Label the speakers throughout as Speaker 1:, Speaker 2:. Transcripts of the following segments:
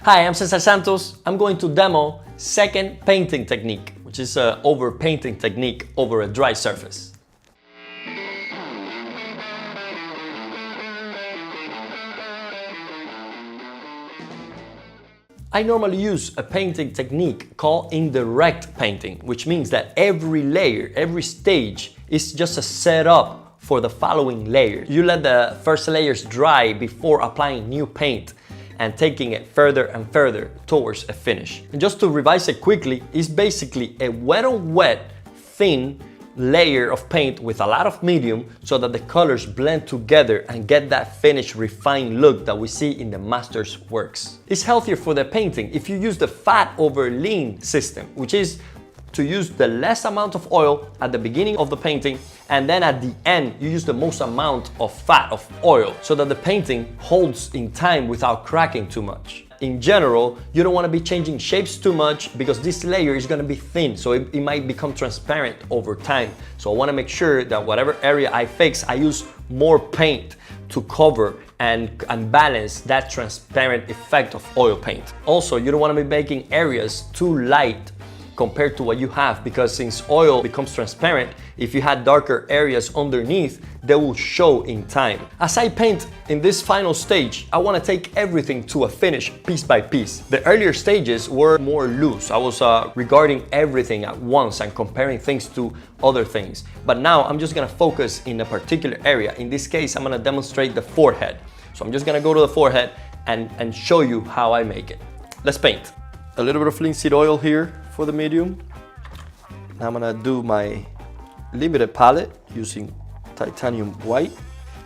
Speaker 1: Hi, I'm Cesar Santos. I'm going to demo second painting technique, which is an overpainting technique over a dry surface. I normally use a painting technique called indirect painting, which means that every layer, every stage is just a setup for the following layer. You let the first layers dry before applying new paint and taking it further and further towards a finish. And just to revise it quickly, it's basically a wet on wet, thin layer of paint with a lot of medium so that the colors blend together and get that finished refined look that we see in the master's works. It's healthier for the painting if you use the fat over lean system, which is to use the less amount of oil at the beginning of the painting, and then at the end you use the most amount of fat of oil so that the painting holds in time without cracking too much. In general, you don't want to be changing shapes too much because this layer is going to be thin, so it might become transparent over time. So I want to make sure that whatever area I fix, I use more paint to cover and balance that transparent effect of oil paint. Also, you don't want to be making areas too light compared to what you have, because since oil becomes transparent, if you had darker areas underneath, they will show in time. As I paint in this final stage, I want to take everything to a finish piece by piece. The earlier stages were more loose. I was regarding everything at once and comparing things to other things. But now I'm just going to focus in a particular area. In this case, I'm going to demonstrate the forehead. So I'm just going to go to the forehead and show you how I make it. Let's paint. A little bit of linseed oil here for the medium. Now I'm gonna do my limited palette using titanium white.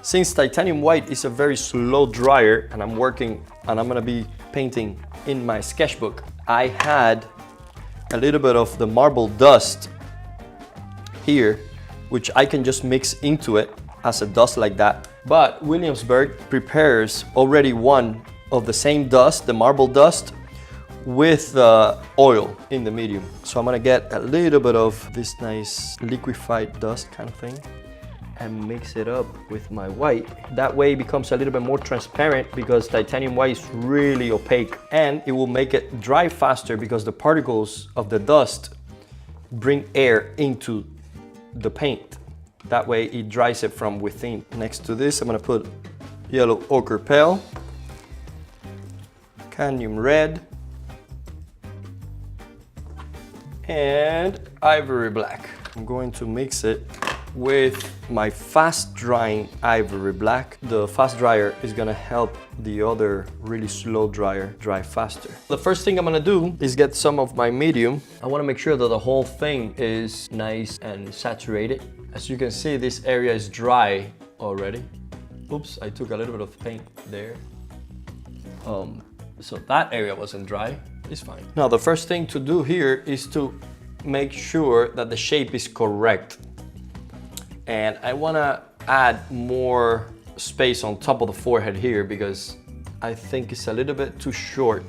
Speaker 1: Since titanium white is a very slow dryer and I'm gonna be painting in my sketchbook, I had a little bit of the marble dust here, which I can just mix into it as a dust like that. But Williamsburg prepares already one of the same dust, the marble dust, with oil in the medium. So I'm gonna get a little bit of this nice liquefied dust kind of thing and mix it up with my white. That way it becomes a little bit more transparent because titanium white is really opaque, and it will make it dry faster because the particles of the dust bring air into the paint. That way it dries it from within. Next to this, I'm gonna put yellow ochre pale, cadmium red, and ivory black. I'm going to mix it with my fast drying ivory black. The fast dryer is gonna help the other really slow dryer dry faster. The first thing I'm gonna do is get some of my medium. I wanna make sure that the whole thing is nice and saturated. As you can see, this area is dry already. Oops, I took a little bit of paint there. So that area wasn't dry. It's fine. Now the first thing to do here is to make sure that the shape is correct. And I want to add more space on top of the forehead here because I think it's a little bit too short.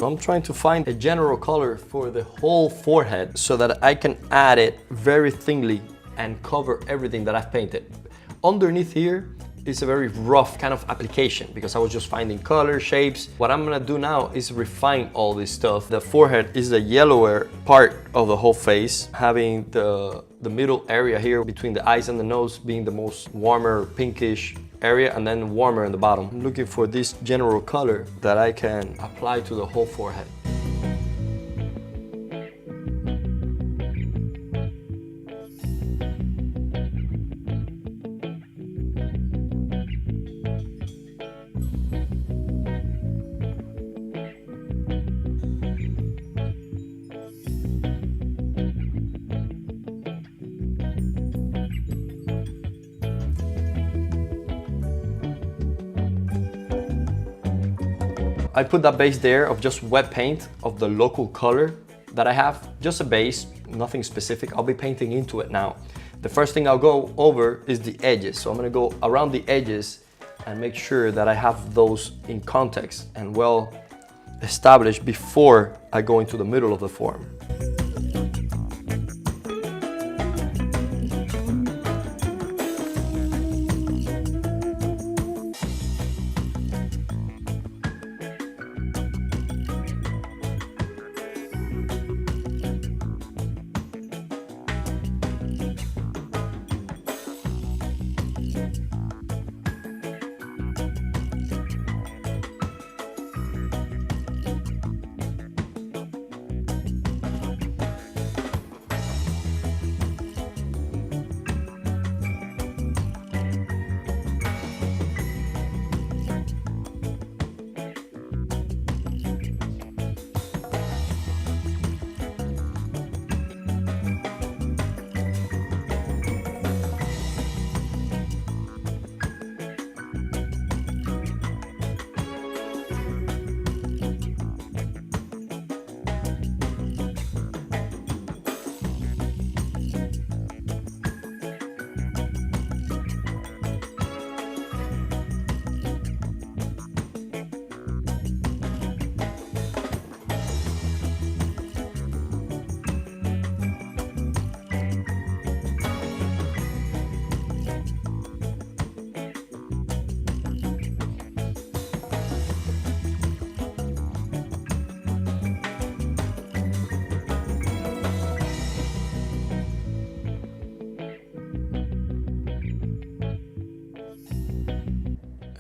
Speaker 1: I'm trying to find a general color for the whole forehead so that I can add it very thinly and cover everything that I've painted. Underneath here is a very rough kind of application because I was just finding color, shapes. What I'm gonna do now is refine all this stuff. The forehead is the yellower part of the whole face, having the middle area here between the eyes and the nose being the most warmer pinkish area, and then warmer in the bottom. I'm looking for this general color that I can apply to the whole forehead. I put that base there of just wet paint of the local color that I have, just a base, nothing specific. I'll be painting into it now. The first thing I'll go over is the edges. So I'm gonna go around the edges and make sure that I have those in context and well established before I go into the middle of the form.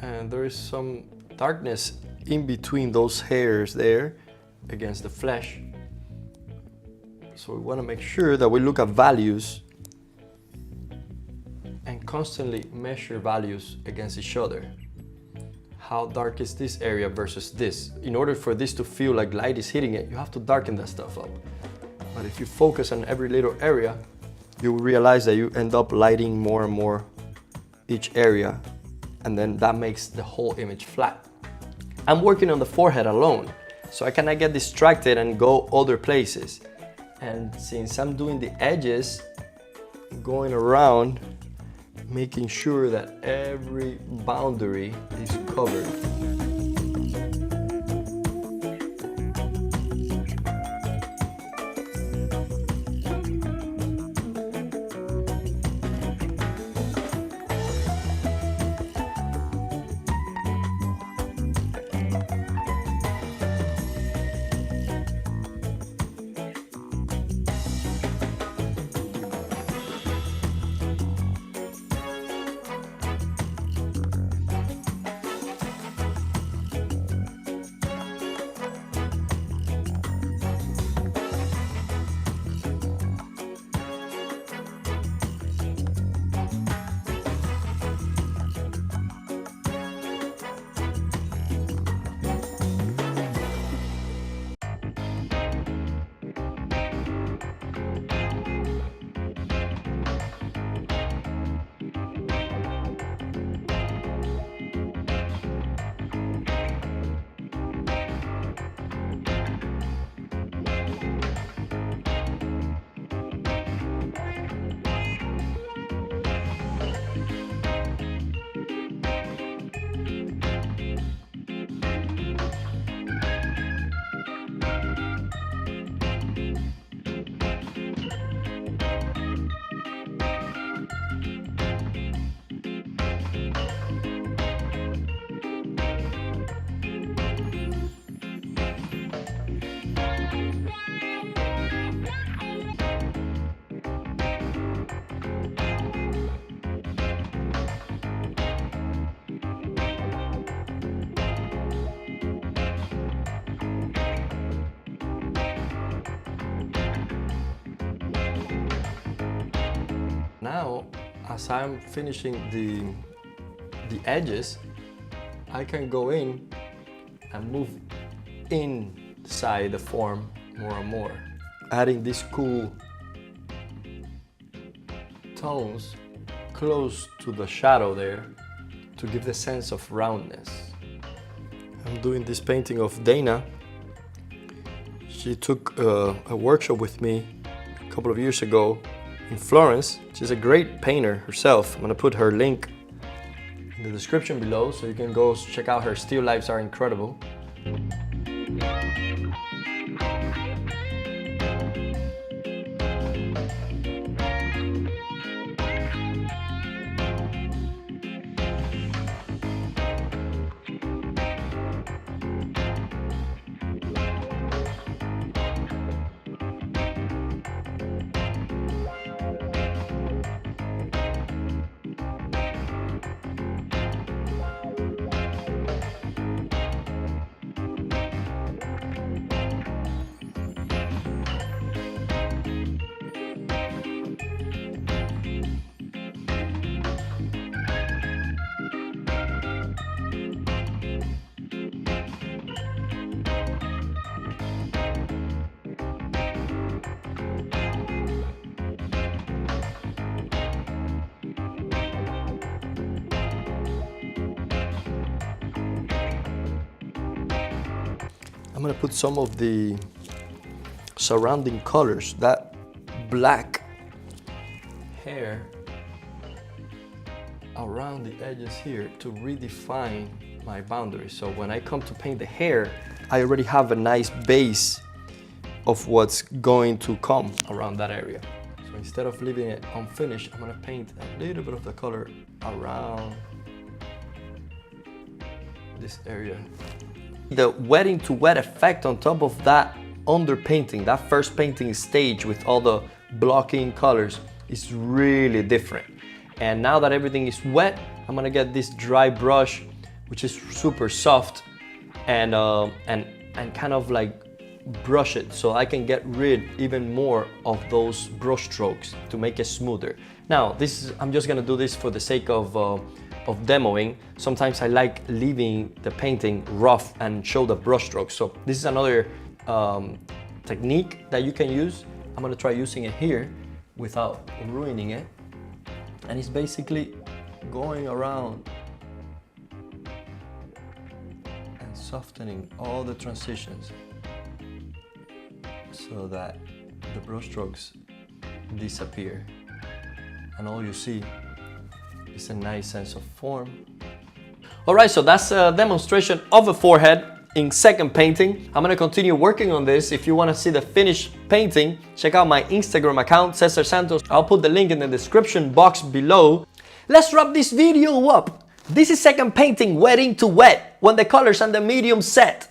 Speaker 1: And there is some darkness in between those hairs there against the flesh. So we want to make sure that we look at values and constantly measure values against each other. How dark is this area versus this? In order for this to feel like light is hitting it, you have to darken that stuff up. But if you focus on every little area, you will realize that you end up lighting more and more each area, and then that makes the whole image flat. I'm working on the forehead alone, so I cannot get distracted and go other places. And since I'm doing the edges, going around, making sure that every boundary is covered. Now, as I'm finishing the edges, I can go in and move inside the form more and more, adding these cool tones close to the shadow there to give the sense of roundness. I'm doing this painting of Dana. She took a workshop with me a couple of years ago, in Florence. She's a great painter herself. I'm gonna put her link in the description below so you can go check out her still lifes are incredible. I'm gonna put some of the surrounding colors, that black hair around the edges here to redefine my boundaries. So when I come to paint the hair, I already have a nice base of what's going to come around that area. So instead of leaving it unfinished, I'm gonna paint a little bit of the color around this area. The wetting to wet effect on top of that underpainting, that first painting stage with all the blocking colors is really different. And now that everything is wet, I'm gonna get this dry brush, which is super soft, and kind of like brush it so I can get rid even more of those brush strokes to make it smoother. Now, I'm just gonna do this for the sake of demoing. Sometimes I like leaving the painting rough and show the brush strokes. So this is another technique that you can use. I'm gonna try using it here without ruining it. And it's basically going around and softening all the transitions so that the brush strokes disappear. And all you see is a nice sense of form. All right, so that's a demonstration of a forehead in second painting. I'm gonna continue working on this. If you wanna see the finished painting, check out my Instagram account, Cesar Santos. I'll put the link in the description box below. Let's wrap this video up. This is second painting, wetting to wet, when the colors and the medium set.